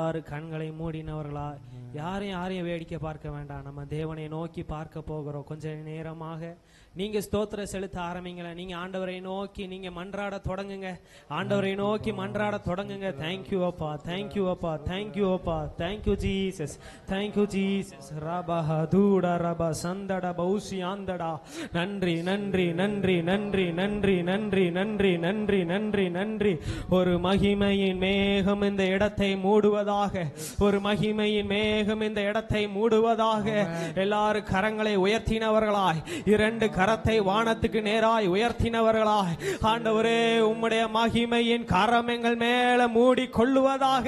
எல்லாரும் கண்களை மூடினவர்களா, யாரையும் வேடிக்கை பார்க்க வேண்டாம். நம்ம தேவனை நோக்கி பார்க்க போகிறோம். கொஞ்ச நேரமாக நீங்க ஸ்தோத்திரம் செலுத்த ஆரம்பிங்களேன். நீங்க ஆண்டவரை நோக்கி நீங்க மன்றாட தொடங்குங்க. ஆண்டவரை நோக்கி மன்றாட தொடங்குங்க. தேங்க்யூ அப்பா, தேங்க்யூ அப்பா, தேங்க்யூ அப்பா, தேங்க்யூ ஜீசஸ், தேங்க்யூ ஜீசஸ். ரபா தூடா ரபா சந்தடா பௌசி ஆந்தடா. நன்றி நன்றி நன்றி நன்றி நன்றி நன்றி நன்றி நன்றி நன்றி நன்றி. ஒரு மகிமையின் மேகம் இந்த இடத்தை மூடுவதாக, ஒரு மகிமையின் மேகம் இந்த இடத்தை மூடுவதாக. எல்லாரும் கரங்களை உயர்த்தினவர்களாய், இரண்டு கரத்தை வானத்துக்கு நேராய் உயர்த்தினவர்களாய், ஆண்டவரே உம்முடைய மகிமையின் கரம் எங்கள் மேல மூடி கொள்ளுவதாக,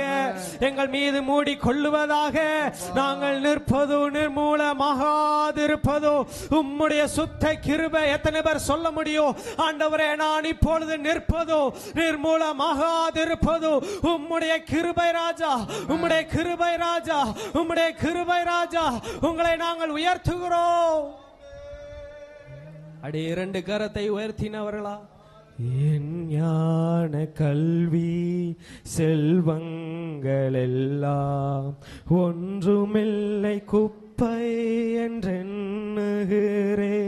எங்கள் மீது மூடி கொள்ளுவதாக. நாங்கள் நிற்பதோ நிர்மூலமாகாதிருப்பதோ உம்முடைய சுத்த கிருபை. எத்தனை பேர் சொல்ல முடியும்? ஆண்டவரே, நான் இப்பொழுது நிற்பதோ நிர்மூலமாகாதிருப்பதோ உம்முடைய கிருபை ராஜா, உம்முடைய கிருபை ராஜா, உம்முடைய கிருபை ராஜா. உங்களை நாங்கள் உயர்த்துகிறோம். அடி இரண்டு கரத்தை உயர்த்தினவர்களா, என் ஞான கல்வி செல்வங்கள் எல்லாம் ஒன்றுமில்லை குப்பை என்றெண்ணுகிறே.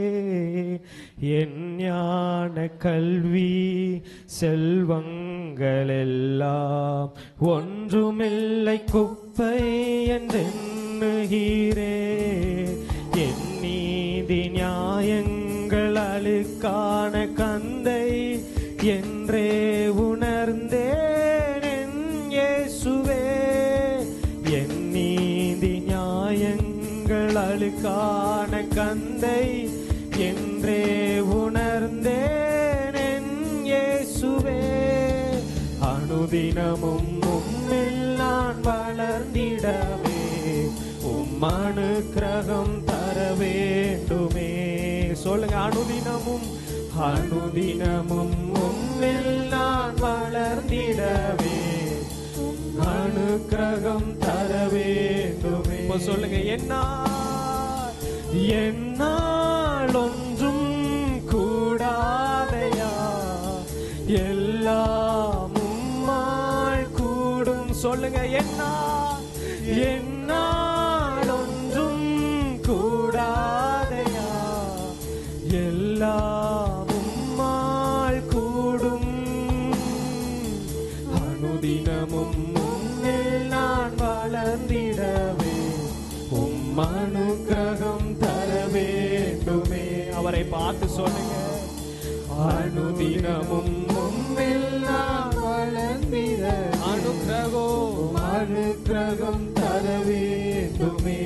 என் ஞான கல்வி செல்வங்கள் எல்லாம் ஒன்றுமில்லை குப்பை என்றெண்ணுகிறே. என் நீதி நியாயங்கள் அழுக்கான கந்தை என்றே உணர்ந்தேன் என் இயேசுவே. என் நீதி நியாயங்கள் அழுக்கான கந்தை என்றே உணர்ந்தேன் என் இயேசுவே. அனுதினமும் உம்மில் நான் வளர்ந்திடவே உம் அனுக்கிரகம் தர வேண்டுமே. சொல்லுங்க, அனுதினமும் அனுதினமும் உம்மில் நான் வளர்ந்திடவே அனுக்கிரகம் தர வேண்டுமே. சொல்லுங்க, என்னால் ஒன்றும் கூடாதையா, எல்லாம் உம்மால் கூடும். சொல்லுங்க, என்னால் ஒன்றும் கூடாதையா, எல்லாம் உம்மால் கூடும். அனுதினமும் உம்மில் நான் வளர்ந்திடவே உம் அனுக்கிரகம் தர வேண்டுமே. அவரை பார்த்து சொல்லுங்க, அனுதினமும் உம்மில் நான் வளர்ந்திட அனுக்கிரகம் தர வேண்டுமே.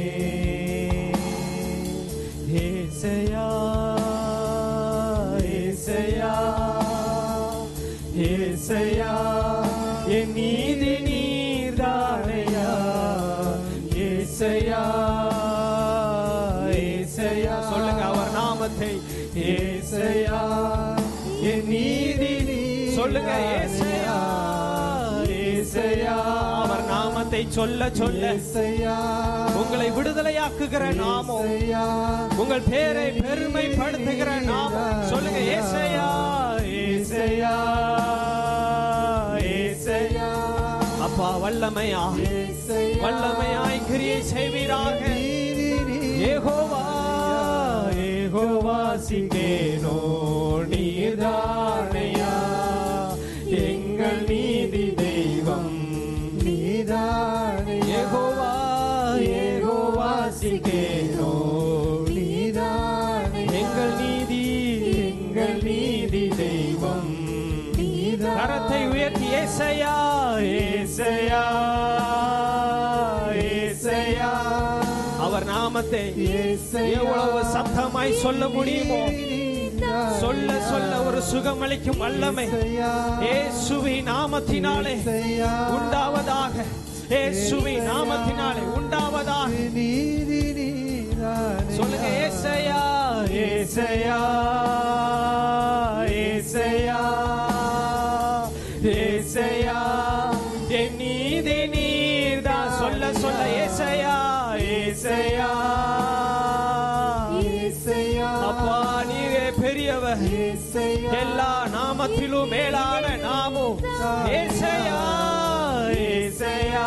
ஏசையா ஏசையா ஏசையா, என் நீதி நீர்தானையா. ஏசையா ஏசையா, சொல்லுங்க அவர் நாமத்தை. ஏசையா என் நீதி சொல்லுங்க. ஏசையா ஏசையா, அவர் நாமத்தை சொல்ல சொல்ல உங்களை விடுதலையாக்குகிற நாமம், உங்கள் பேரை பெருமைப்படுத்துகிற நாமம். சொல்லுங்க, ஏசையா ஏசையா ஏசையா. அப்பா வல்லமையா வல்லமையாய் கிரியை செய்வீராக. யெகோவா யெகோவா சிங்கேனோ நீதானையா, எங்கள் நீதி தெய்வம் நீதானே. யெகோவா யெகோவா சிங்கேனோ நீதானே, எங்கள் நீதி தெய்வம் நீதானே. கரத்தை உயர்த்தி ஏசையா ஏசையா ஏசையா, அவர் நாமத்தை எவ்வளவு சத்தமாய் சொல்ல முடியுமோ சொல்ல சொல்ல ஒரு சுகமளிக்கும் வல்லமை இயேசுவின் நாமத்தினாலே உண்டாவதாக, இயேசுவின் நாமத்தினாலே உண்டாவதாக. சொல்லுங்க, ஏசையா ஏசையா ஏசையா ஏசையா, என் நீதி நீர்தான். சொல்ல சொல்ல ஏசையா ஏசையா ஏசையா. அப்பா நீரே பெரியவர், எல்லா நாமத்திலும் மேலான நாமம் ஏசையா ஏசையா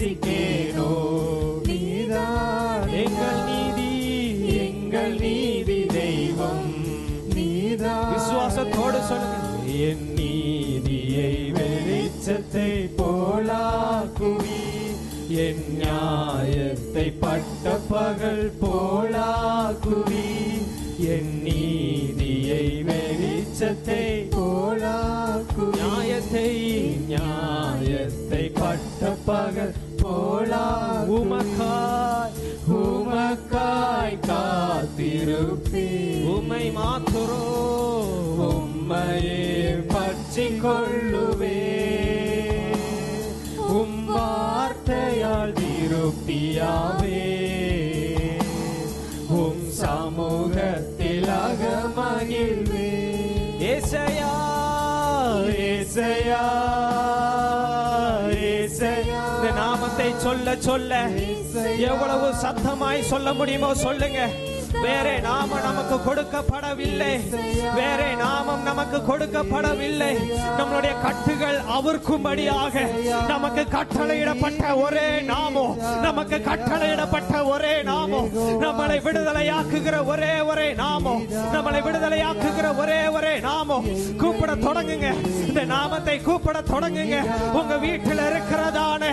வாசிக்கேனோ. நீதான் எங்கள் நீதி, எங்கள் நீதி தெய்வம் நீதான். விசுவாசத்தோடு சொல்லுங்க. என் நீதியை வெளிச்சத்தை போலாக்குவி, என் நியாயத்தை பட்ட பகல் போலாக்குவி. என் நீதியை வெளிச்சத்தை போலாக்குவி, நியாயத்தை பட்ட பகல் போலா. உமக்காய் காத்திருப்பே, உம்மை மாத்துரோ, உம்மையே பற்றிக் கொள்ளுவே. உம் வார்த்தையால் திருப்தியாவே, உம் சமூகத்தில் அகமகிழ்வே. ஏசையா ஏசையா ஏசையா. இந்த நாமத்தை சொல்ல சொல்ல எவ்வளவு சத்தமாய் சொல்ல முடியுமோ சொல்லுங்க. வேறே நாமம் நமக்கு கொடுக்கப்படவில்லை, வேறே நாமம் நமக்கு கொடுக்கப்படவில்லை. நம்மளுடைய கட்டுகள் அவிர்க்கும்படியாக நமக்கு கட்டளையிடப்பட்ட ஒரே நாமம், நமக்கு கட்டளையிடப்பட்ட ஒரே நாமம், நம்மளை விடுதலையாக்குகிற ஒரே நாமம், நம்மளை விடுதலையாக்குகிற ஒரே நாமம். கூப்பிட தொடங்குங்க, இந்த நாமத்தை கூப்பிட தொடங்குங்க. உங்க வீட்டில் இருக்கிறதான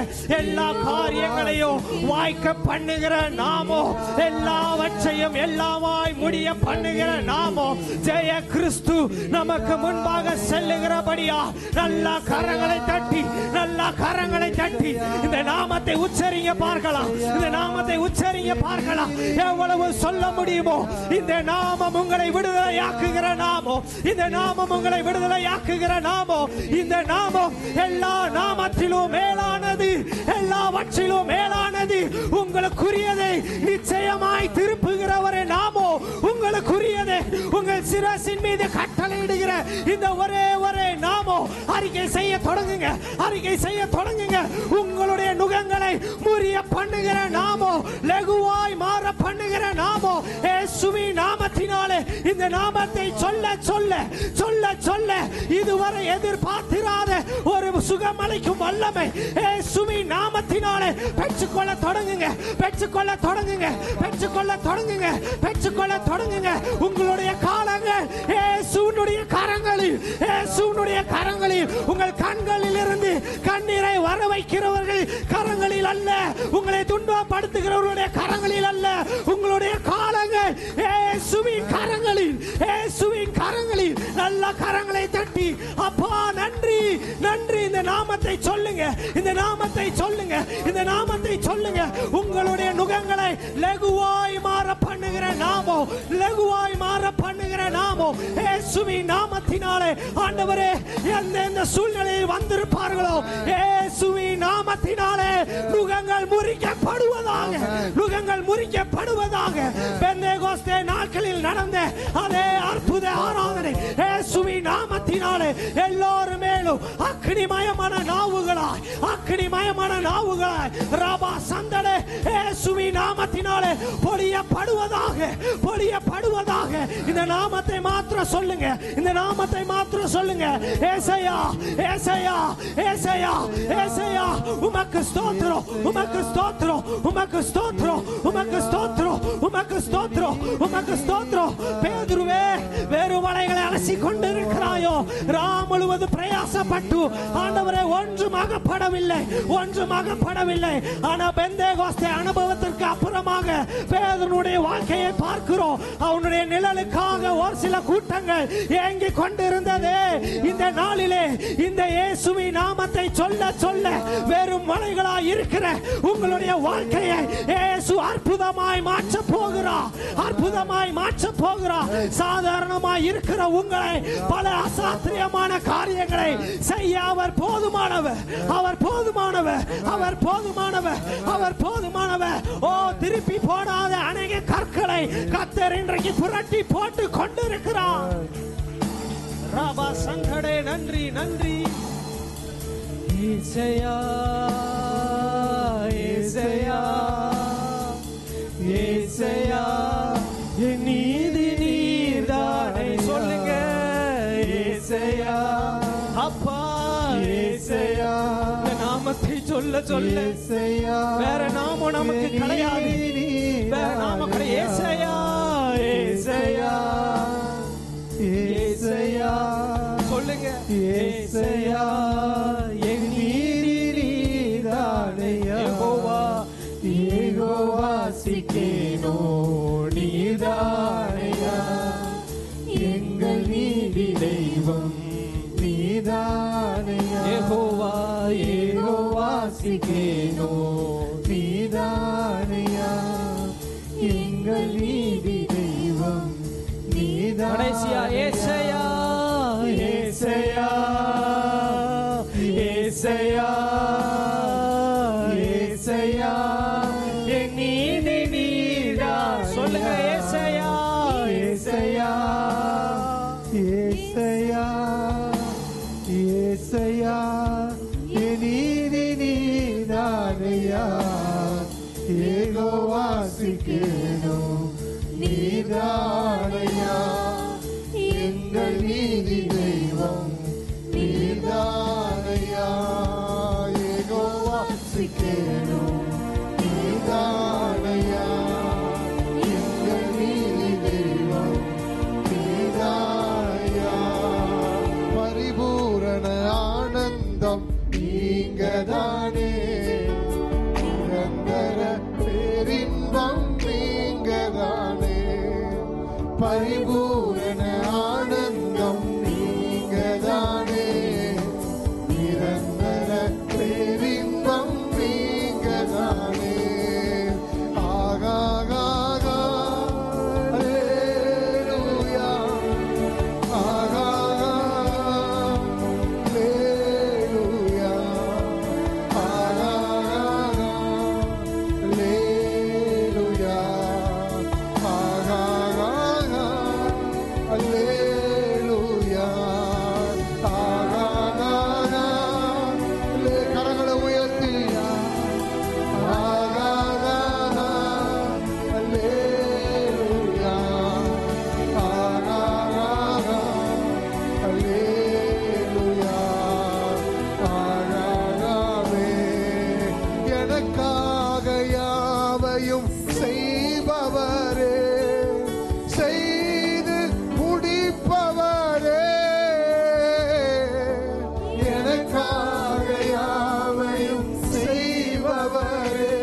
எல்லா காரியங்களையும் வாய்க்க பண்ணுகிற நாமம், எல்லாவற்றையும் எல்லாமாய் முடிய பண்ணுகிற நாமம் ஜெய கிறிஸ்து நமக்கு முன்பாக செல்லுகிறபடியா நல்ல கரங்களை தட்டி, நல்ல கரங்களை தட்டி இந்த நாமத்தை உச்சரிங்க பார்க்கலாம், இந்த நாமத்தை உச்சரிங்க பார்க்கலாம். எவ்வளவு சொல்ல முடியுமோ இந்த நாமம் உங்களை விடுதலையாக்குகிற நாமம், இந்த நாமம் உங்களை விடுதலையாக்குகிற நாமம். இந்த நாமம் எல்லா நாமத்திலும் மேலானது, எல்லாவற்றிலும் மேலானது. உங்களுக்குரியதை நிச்சயமாய் திருப்புகிறவரே நாமோ, உங்களுக்குரியதை உங்கள் சிரசின் மீது கட்டளையிடுகிற இந்த ஒரே நாமோ. அறிக்கை செய்ய தொடங்குங்க, அறிக்கை செய்ய தொடங்குங்க. உங்களுடைய நுகங்களை முறிய பண்ணுகிற நாமோ, லகுவாய் மாற பண்ணுகிற நாமோ இயேசுவின் நாமத்தினாலே. இந்த நாமத்தை சொல்ல சொல்ல சொல்ல சொல்ல இதுவரை எதிர்பார்த்திராத ஒரு சுகமளிக்கும் வல்லமை இயேசுவின் நாமத்தினாலே பெற்றுக்கொள்ள தொடங்குங்க, பெற்றுக்கொள்ள தொடங்குங்க, பெற்றுக்கொள்ள தொடங்குங்க, பெற்றுக்கொள்ள தொடங்குங்க. உங்களுடைய காலங்கள் இயேசுவினுடைய கரங்களில், இயேசுவினுடைய கரங்களில். உங்கள் கண்களில் இருந்து கண்ணீரை வர வைக்கிறவர்கள் கரங்களில் அல்ல, உங்களை துன்பப்படுத்துகிறவர்களுடைய கரங்களில் அல்ல. உங்களுடைய காலங்கள் இயேசுவின் கரங்களில், இயேசுவின் கரங்களில். நல்ல கரங்களை தட்டி அப்பா நன்றி, நன்றி. இந்த நாமத்தை சொல்லுங்க, இந்த நாமத்தை சொல்லுங்க, இந்த நாமத்தை சொல்லுங்க. உங்களுடைய நுகங்களை லகுவாய் மாற பண்ணுகிற நாமோ, லகுவாய் மாற பண்ணுகிற நாமோ இயேசுவின் நாமத்தினாலே. ஆண்டவரே, எந்த சூழ்நிலையில் வந்திருப்பார்களோ இயேசுவின் நாமத்தினாலே நுகங்கள் முறிக்கப்படுவதாக, நுகங்கள் முறிக்கப்படுவதாக. பெந்தேகோஸ்தே நாட்களில் நடந்த அதே அற்புத ஆராதனை இயேசுவின் நாமத்தினாலே எல்லாரும் மேலும் அக்னிமயமான நாவுகளாய், அக்னிமயமான நாவுகளாய் ரபா சந்தடே இயேசுவின் நாமத்தினாலே பொழியப்படுவதாக, பொழியப்படுவதாக. இந்த நாமத்தை மாத்திரம் சொல்லுங்க, இந்த நாமத்தை மாத்திரம் சொல்லுங்க. ஏசாயா, ஏசாயா, ஏசாயா, ஏசாயா. உமக்கு ஸ்தோத்திரம், உமக்கு ஸ்தோத்திரம், உமக்கு ஸ்தோத்திரம், உமக்கு ஸ்தோத்திரம், உமக்கு ஸ்தோத்திரம், உமக்கு ஸ்தோத்திரம். பேதுருவே, வேறு வலைகளை அலசி கொண்டிருக்கிறாயோ? ராம் முழுவதும் பிரயாசப்பட்டு ஆண்டவரே ஒன்றும் அகப்படவில்லை, ஒன்றும் அகப்படவில்லை. ஆனா பெந்தேகோஸ்தே அனுபவத்திற்கு அப்புறமாக பேதுருடைய வாழ்க்கையை பார்க்கிறோம். அவனுடைய நிழலுக்காக ஒரு சில கூட்டங்கள் ஏங்கி கொண்டிருந்ததே. இந்த நாளிலே இந்த இயேசுவின் நாமத்தை சொல்ல சொல்ல வெறும் மலைகளாய் இருக்கிற உங்களுடைய வாழ்க்கையை இயேசு அற்புதமாய் மாற்ற போகிறார், அற்புதமாய் மாற்ற போகிறார். சாதாரணமாய் இருக்கிற உங்களை பல அசாத்திரியமான காரியங்களை செய்ய அவர் போதுமானவர், அவர் போதுமானவர், அவர் போதுமானவர், அவர் போதுமானவர். ஓ, திருப்பி போடாத அநேக கற்களை கர்த்தர் இன்றைக்கு புரட்டி போட்டு கொண்டிருக்கிறார். ராபா சங்கடே நன்றி, நன்றி. ஏசாயா, ஏசாயா, ஏசாயா, என் நீதி நீர்தானே. சொல்லுங்க ஏசாயா, அப்பா ஏசாயா. இந்த நாமத்தை சொல்ல சொல்ல வேற நாமம் நமக்கு கிடையாது. வேற நாமம் கிடையாது. ஏசையா ஏசையா ஏசையா சொல்லுங்க. ஏசையா என் நீதானையா. யெகோவா யெகோவா சிக்கேனோ நீதானையா. எங்கள் நீதி தெய்வம் நீதானையா. யெகோவா யெகோவா சிக்கேனோ நீதானையா. எங்கள் நீதி தெய்வம் நீதானையா. கடைசியா ஏசையா ஏசையா ஏசையா ஏசையா என் நீதி நீதான். சொல்லுங்க. ஏசையா ஏசையா ஏசையா ஏசையா என் நீதி நீதானையா. யெகோவா சிக்கேனோ நீதானையா. எங்கள் நீதி தெய்வம் நீதானையா. யெகோவா சிக்கேனோ நீதானையா. எங்கள் நீதி தெய்வம் நீதானையா. பரிபூரண ஆனந்தம் நீங்கதானே. நிரந்தர பேரின்பம் நீங்கதானே. பரிபூரண ஆனந்தம் நீங்கதானே. நிரந்தர பேரின்பம் நீங்கதானே. ஆகாகா அல்லேலூயா. ஆகாகா அல்லேலூயா. ஆகாகா அல்லேலூயா. ஆகாகா அல்லேலூயா. ஆகாகா கரங்களை உயர்த்தி ஆகாகா அல்லேலூயா. ஆகாகா அல்லேலூயா. ஆகாகவே எனக்காக யாவையும் செய்பவரே. செய்து முடிப்பவரே. எனக்காக யாவையும் செய்பவரே.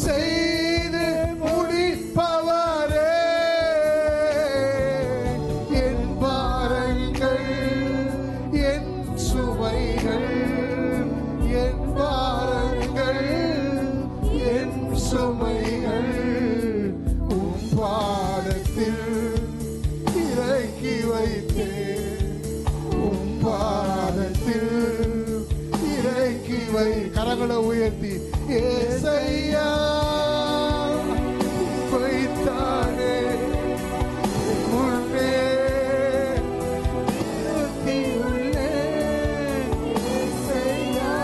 செய்து முடிப்பவரே. என் பாரங்கள் என் சுமைகள். என் பாரங்கள் என் சுமைகள் உம் பாதத்தில் இறக்கி வைத்தேன். உம் பாதத்தில் இறக்கி வை. கரங்களை உயர்த்தி ஏசையா வைத்தானே முன்னே நிறுத்தியுள்ளேன். ஏசையா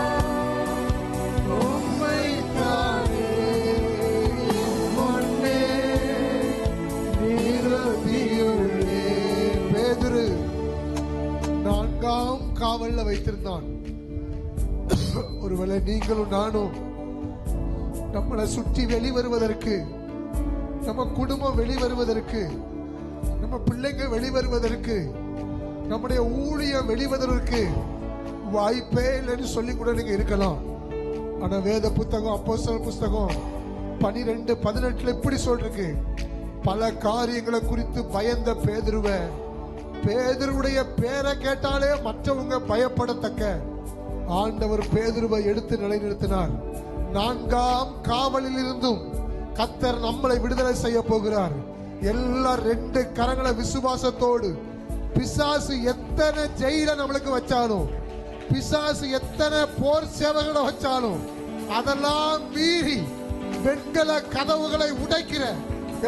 உம்மைத்தானே முன்னே நிறுத்தியுள்ளேன். பேதுரு 4ஆம் காவல்ல வைத்திருந்தான். ஒருவேளை நீங்களும் நானும் நம்மளை சுற்றி வெளிவருவதற்கு, நம்ம குடும்பம் வெளிவருவதற்கு, நம்ம பிள்ளைங்க வெளிவருவதற்கு, நம்முடைய ஊழியம் வெளிவருவதற்கு வாய்ப்பே இல்லைன்னு சொல்லி கூட நீங்க இருக்கலாம். ஆனா வேத புத்தகம் அப்போஸ்தலர் புஸ்தகம் 12:18 இப்படி சொல்றீங்க. பல காரியங்களை குறித்து பயந்த பேதுருவுடைய பேரை கேட்டாலே மற்றவங்க பயப்படத்தக்க ஆண்டவர் பேதுருவை எடுத்து நிலைநிறுத்தினார். 4ஆம் காவலில் இருந்தும் கர்த்தர் நம்மளை விடுதலை செய்ய போகிறார். எல்லா 2 கரங்களை விசுவாசத்தோடு. பிசாசு எத்தனை ஜெயில நம்மளுக்கு வச்சாலும், பிசாசு எத்தனை போர் சேவைகளை வச்சாலும், அதெல்லாம் மீறி வெண்கல கதவுகளை உடைக்கிற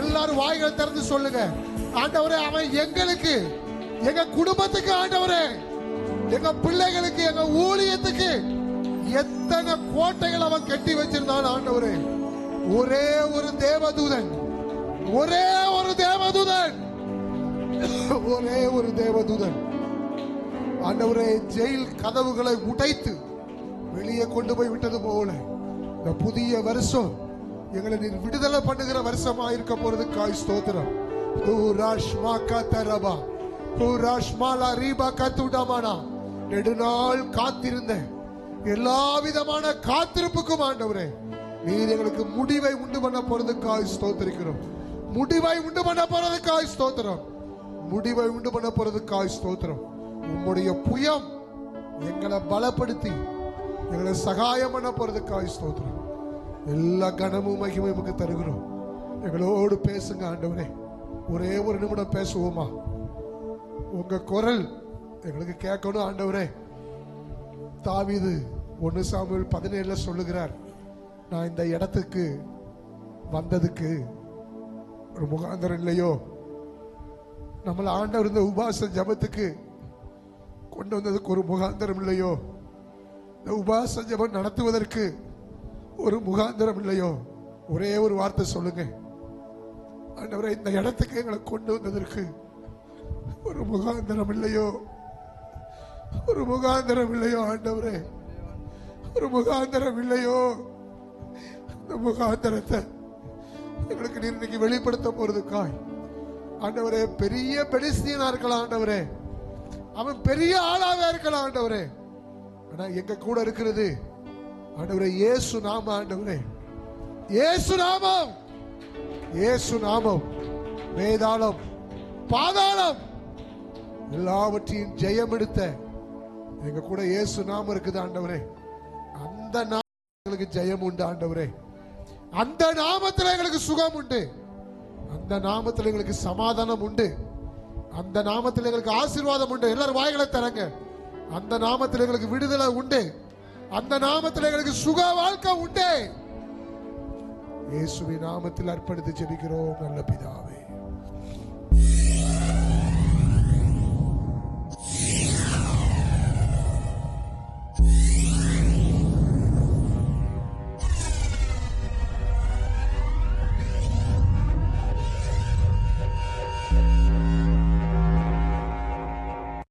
எல்லாரும் வாய்களை திறந்து சொல்லுங்க. ஆண்டவரே, அவன் எங்களுக்கு, எங்க குடும்பத்துக்கு, ஆண்டவரே எங்க பிள்ளைகளுக்கு, எங்க ஊழியத்துக்கு எத்தனை கோட்டைகள் அவன் கட்டி வச்சிருந்தான். ஆண்டவரே, ஒரே ஒரு தேவதூதன், ஒரே ஒரு தேவதூதன், ஒரே ஒரு தேவதூதன் ஆண்டவரே ஜெயில் கதவுகளை உடைத்து வெளியே கொண்டு போய் விட்டது போல இந்த புதிய வருஷம் எங்களை நீர் விடுதலை பண்ணுகிற வருஷமா இருக்க போறதுக்காய் ஸ்தோத்திரம். நெடுநாள் காத்திருந்த எல்லா விதமான காத்திருப்புக்கும் ஆண்டவரே நீர் எங்களுக்கு முடிவை உண்டு பண்ண போறதுக்காய் ஸ்தோத்திரிக்கிறோம். முடிவை உண்டு பண்ண போறதுக்காய் ஸ்தோத்திரம். முடிவை உண்டு பண்ண போறதுக்காய் ஸ்தோத்திரம். உம்முடைய புயம் எங்களை பலப்படுத்தி எங்களை சகாயம் பண்ண போறதுக்காய் ஸ்தோத்திரம். எல்லா கனமும் மகிமையும் நமக்கு தருகிறோம். எங்களோடு பேசுங்க ஆண்டவரே. ஒரே ஒரு நிமிடம் பேசுவோமா? உங்க குரல் எங்களுக்கு கேட்கணும் ஆண்டவரே. தாவீது 1 சாமுவேல் 17 சொல்லுகிறார், நான் இந்த இடத்துக்கு வந்ததுக்கு ஒரு முகாந்தரம் இல்லையோ? நம்மள ஆண்டவர் இந்த உபாச ஜபத்துக்கு கொண்டு வந்ததுக்கு ஒரு முகாந்தரம் இல்லையோ? இந்த உபாச ஜபம் நடத்துவதற்கு ஒரு முகாந்தரம் இல்லையோ? ஒரே ஒரு வார்த்தை சொல்லுங்க ஆண்டவரே, இந்த இடத்துக்கு எங்களை கொண்டு வந்ததற்கு ஒரு முகாந்தரம் இல்லையோ? ஒரு முகாந்தரம் இல்லையோ ஆண்டவரே? ஒரு முகாந்தரம் இல்லையோ? இந்த முகாந்தரத்தை எங்களுக்கு நீர் இன்னைக்கு வெளிப்படுத்த போறதுக்காய் ஆண்டவரே, பெரிய பெலிஸ்தீனா இருக்கலாம் ஆண்டவரே, அவன் பெரிய ஆளாவே இருக்கலாம் ஆண்டவரே, ஆனா எங்க கூட இருக்கிறது ஆண்டவரே இயேசு நாமம். ஆண்டவரே இயேசு நாமம், இயேசு நாமம் வேதாளம் பாதாளம் எல்லாவற்றையும் ஜெயம் எடுத்த எங்க கூட இயேசு நாமம் இருக்குது ஆண்டவரே. அந்த நாமத்துக்கு ஜெயம் உண்டு ஆண்டவரே. அந்த நாமத்தில் எங்களுக்கு சுகம் உண்டு. அந்த நாமத்தில் எங்களுக்கு சமாதானம் உண்டு. அந்த நாமத்தில் எங்களுக்கு ஆசீர்வாதம் உண்டு. எல்லாரும் வாய்களை தரங்க. அந்த நாமத்தில் எங்களுக்கு விடுதலை உண்டு. அந்த நாமத்தில் எங்களுக்கு சுக வாழ்க்கை உண்டு. இயேசுவின் நாமத்தில் அர்ப்பணித்து ஜெபிக்கிறோம் நல்ல பிதாவே.